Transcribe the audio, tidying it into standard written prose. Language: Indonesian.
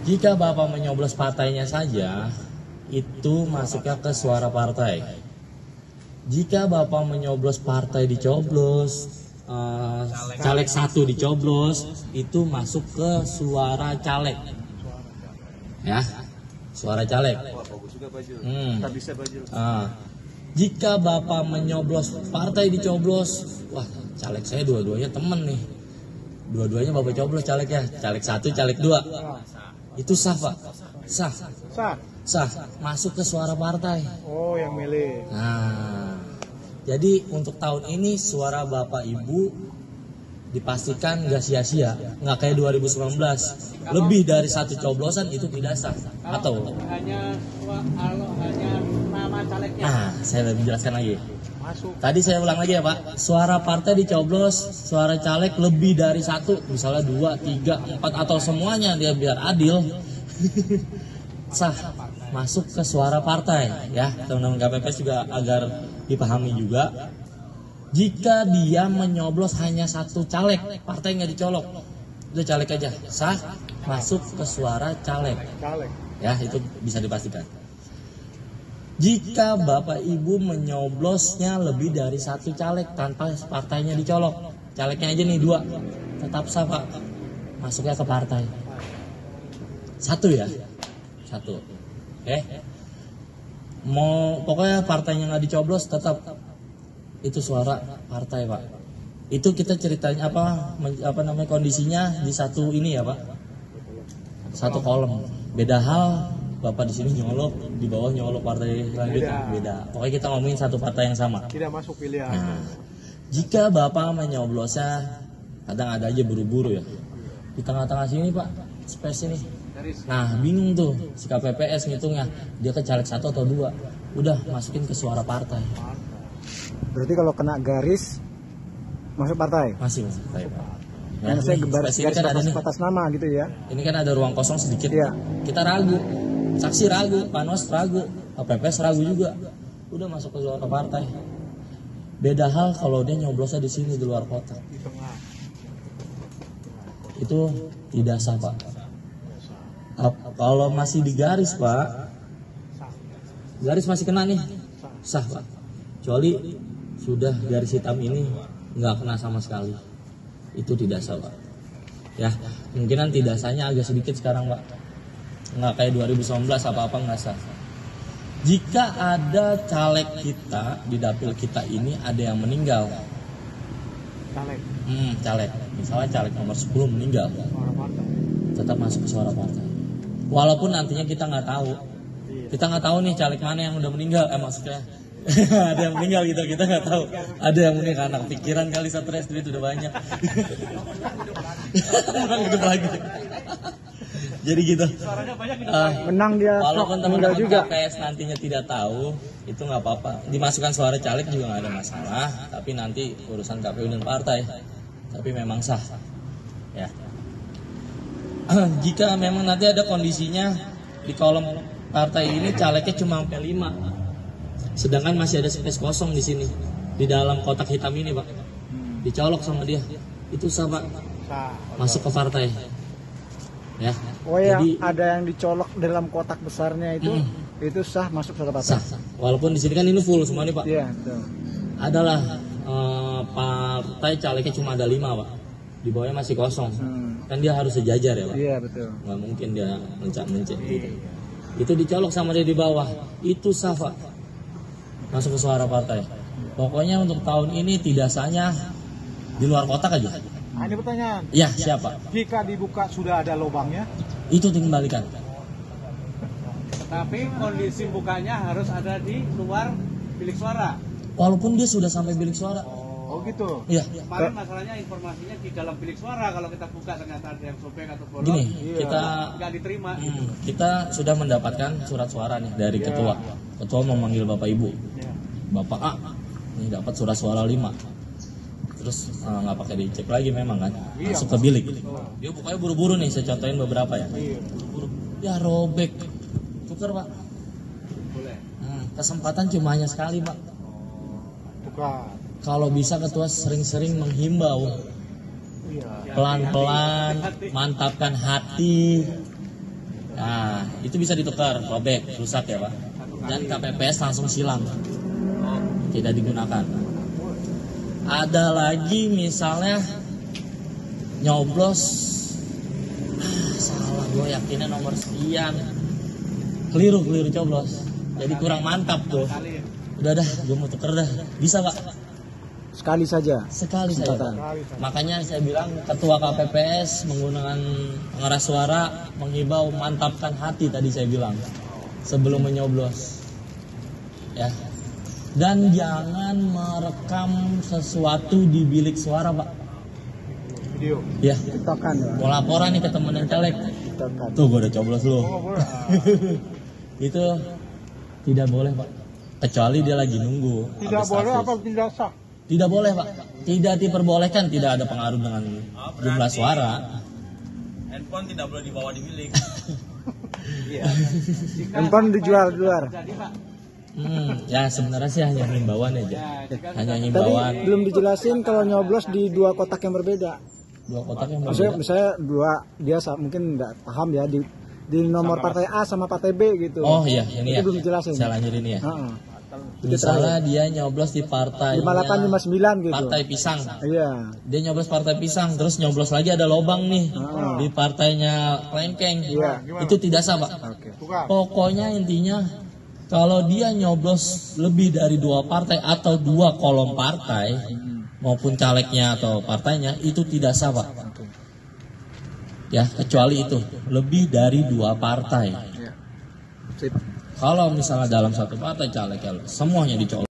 Jika Bapak menyoblos partainya saja, itu masuknya ke suara partai. Jika Bapak menyoblos partai dicoblos, caleg satu dicoblos, itu masuk ke suara caleg. Ya, suara caleg. Jika Bapak menyoblos partai dicoblos, wah caleg saya dua-duanya temen nih. Dua-duanya Bapak coblos caleg ya, caleg satu, caleg dua. Itu sah Pak, sah, masuk ke suara partai. Oh, yang milih. Nah, jadi untuk tahun ini suara Bapak Ibu dipastikan nggak sia-sia, nggak kayak 2019. Lebih dari satu coblosan itu tidak sah. Atau hanya nama calegnya. Nah, saya menjelaskan lagi. Masuk. Tadi saya ulang lagi ya Pak, suara partai dicoblos, suara caleg lebih dari satu, misalnya 2, 3, 4 atau semuanya, dia biar adil, sah masuk ke suara partai ya. Teman-teman KPPS juga agar dipahami juga. Jika dia menyoblos hanya satu caleg, partai nggak dicolok, itu caleg aja, sah masuk ke suara caleg. Ya, itu bisa dipastikan. Jika Bapak Ibu menyoblosnya lebih dari satu caleg tanpa partainya dicolok, calegnya aja nih 2, tetap sah Pak, masuknya ke partai. Satu ya, satu. Oke. Mau pokoknya partainya nggak dicoblos tetap itu suara partai Pak. Itu kita ceritanya apa namanya kondisinya di satu ini ya Pak, satu kolom. Beda hal Bapak di sini nyolok, di bawah nyolok partai selanjutnya, beda. Pokoknya kita ngomongin satu partai yang sama. Tidak masuk pilihan. Nah, jika Bapak menyoblosnya, kadang ada aja buru-buru ya. Di tengah-tengah sini Pak, space ini. Nah, bingung tuh si KPPS ngitungnya, dia ke caleg 1 atau 2. Udah masukin ke suara partai. Berarti kalau kena garis masuk partai. Masih partai Pak. Nah, Yang saya garis kan batas nama gitu ya. Ini kan ada ruang kosong sedikit. Iya. Kita ragu. Saksi ragu, Panwas ragu, KPPS ragu juga. Udah masuk ke suara partai. Beda hal kalau dia nyoblosnya di sini di luar kotak. Itu tidak sah Pak. Kalau masih di garis Pak, garis masih kena nih, sah Pak. Kecuali sudah garis hitam ini nggak kena sama sekali, itu tidak sah Pak. Ya, kemungkinan tidak sahnya agak sedikit sekarang Pak. Nggak kayak 2019 apa-apa nggak sah. Jika ada caleg kita di dapil kita ini ada yang meninggal, caleg, misalnya caleg nomor 10 meninggal, tetap masuk ke suara partai. Walaupun nantinya kita nggak tahu nih caleg mana yang udah meninggal, maksudnya ada yang meninggal gitu, kita nggak tahu. Ada yang meninggal, anak pikiran kali, stres, duit udah banyak. Orang hidup lagi. Jadi gitu. Menang dia. Walaupun teman-teman KPS nantinya tidak tahu, itu nggak apa-apa. Dimasukkan suara caleg juga nggak ada masalah. Tapi nanti urusan KPU dan partai. Tapi memang sah. Ya. Jika memang nanti ada kondisinya di kolom partai ini calegnya cuma sampai 5, sedangkan masih ada space kosong di sini di dalam kotak hitam ini Pak, dicolok sama dia, itu sah Pak, masuk ke partai. Ya. Oh ya, jadi ada yang dicolok dalam kotak besarnya itu sah masuk suara partai. Sah. Walaupun di sini kan ini full semua nih Pak. Iya, betul. Adalah partai calegnya cuma ada 5 Pak. Di bawahnya masih kosong. Kan dia harus sejajar ya Pak. Iya, betul. Nggak mungkin dia mencet gitu. Itu dicolok sama dia di bawah. Itu sah Pak, masuk ke suara partai. Pokoknya untuk tahun ini tidak sahnya di luar kotak aja. Nah, ini pertanyaan. Ya, siapa? Jika dibuka sudah ada lubangnya, itu dikembalikan. Tapi kondisi bukanya harus ada di luar bilik suara. Walaupun dia sudah sampai bilik suara. Oh gitu. Iya. Kemarin masalahnya informasinya di dalam bilik suara, kalau kita buka ternyata ada yang sobek atau bolong. Gini, iya. kita nggak diterima. Kita sudah mendapatkan surat suara nih dari ketua. Ketua memanggil Bapak Ibu. Bapak A, ini dapat surat suara 5. Terus nggak pakai dicek lagi memang kan, masuk ke bilik. Dia bukanya buru-buru nih, saya contohin beberapa ya. Buru-buru, ya robek, tukar Pak. Boleh. Kesempatan cuma hanya sekali Pak. Tukar. Kalau bisa ketua sering-sering menghimbau, pelan-pelan, mantapkan hati. Nah, itu bisa ditukar, robek, rusak ya Pak. Dan KPPS langsung silang, tidak digunakan. Ada lagi misalnya nyoblos, salah gue yakinnya nomor sekian, keliru coblos, jadi kurang mantap tuh. Kali. Udah dah, gue mau tuker dah, bisa Pak? Sekali saja. Sekali saya Pak. Sekali Makanya saya bilang ketua KPPS menggunakan pengeras suara menghimbau mantapkan hati tadi saya bilang sebelum menyoblos ya, dan jangan merekam sesuatu di bilik suara Pak. Video. Ya, Tiktokan ya. mau laporan nih ke temen yang caleg, Tiktokan. tuh gue udah coblos lu. Itu tidak boleh Pak, kecuali dia lagi nunggu. Tidak update boleh status. apa tidak sah? Tidak boleh Pak, tidak diperbolehkan, tidak ada pengaruh dengan jumlah suara. Handphone tidak boleh dibawa di bilik. Iya. Handphone dijual di luar. Jadi Pak. Ya sebenarnya sih hanya himbauan aja, Ya, jika hanya Tadi himbauan. belum dijelasin kalau nyoblos di dua kotak yang berbeda. Dua kotak yang Maksudnya berbeda. misalnya dua, dia mungkin nggak paham ya di nomor partai A sama partai B gitu. Oh iya, ini Itu ya. belum dijelasin. Saya lanjutin ya. Heeh. Misalnya dia nyoblos di partai 5859 gitu. Partai Pisang. Iya. Dia nyoblos partai Pisang, terus nyoblos lagi ada lobang nih di partainya Klengkeng. Iya. Itu tidak sah Pak. Oke. Pokoknya intinya kalau dia nyoblos lebih dari dua partai atau dua kolom partai maupun calegnya atau partainya itu tidak sah Pak. Ya, kecuali itu lebih dari dua partai. Iya. Sip. Kalau misalnya dalam satu partai caleg semuanya dicolok.